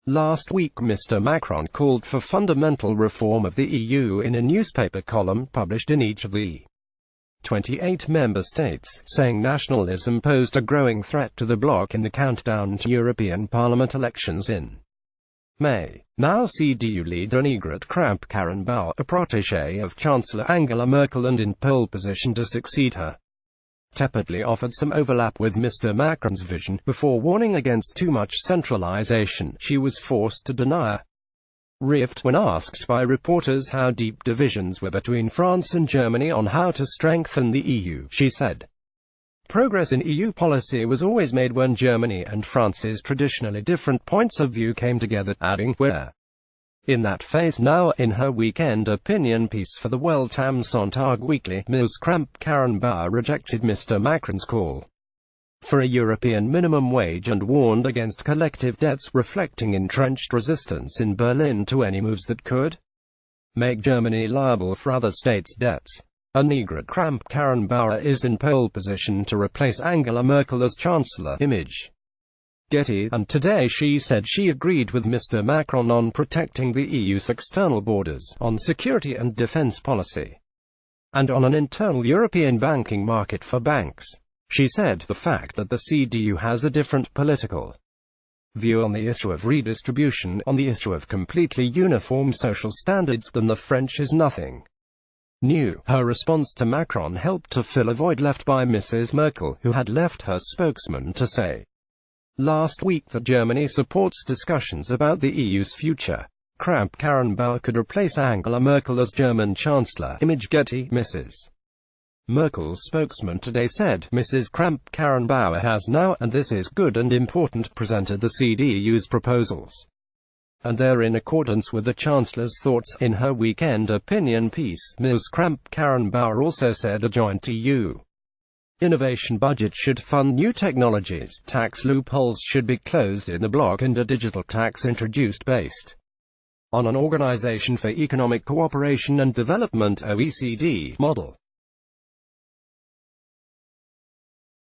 Last week Mr Macron called for fundamental reform of the EU in a newspaper column published in each of the 28 member states, saying nationalism posed a growing threat to the bloc in the countdown to European Parliament elections in May. Now CDU leader Annegret Kramp-Karrenbauer, a protege of Chancellor Angela Merkel and in pole position to succeed her, tepidly offered some overlap with Mr Macron's vision, before warning against too much centralisation. She was forced to deny a rift when asked by reporters how deep divisions were between France and Germany on how to strengthen the EU. She said, "Progress in EU policy was always made when Germany and France's traditionally different points of view came together," adding, "We're in that phase now." In her weekend opinion piece for the Welt and Sonntag weekly, Ms Kramp-Karrenbauer rejected Mr Macron's call for a European minimum wage and warned against collective debts, reflecting entrenched resistance in Berlin to any moves that could make Germany liable for other states' debts. Annegret Kramp-Karrenbauer is in pole position to replace Angela Merkel as Chancellor. Image Getty. And today she said she agreed with Mr Macron on protecting the EU's external borders, on security and defence policy, and on an internal European banking market for banks. She said, "The fact that the CDU has a different political view on the issue of redistribution, on the issue of completely uniform social standards, than the French is nothing new." Her response to Macron helped to fill a void left by Mrs Merkel, who had left her spokesman to say last week that Germany supports discussions about the EU's future. Kramp-Karrenbauer could replace Angela Merkel as German Chancellor. Image Getty. Mrs Merkel's spokesman today said, "Mrs Kramp-Karrenbauer has now, and this is good and important, presented the CDU's proposals, and they're in accordance with the Chancellor's thoughts." In her weekend opinion piece, Ms Kramp-Karrenbauer also said a joint EU innovation budget should fund new technologies, tax loopholes should be closed in the bloc, and a digital tax introduced based on an Organisation for Economic Cooperation and Development (OECD) model.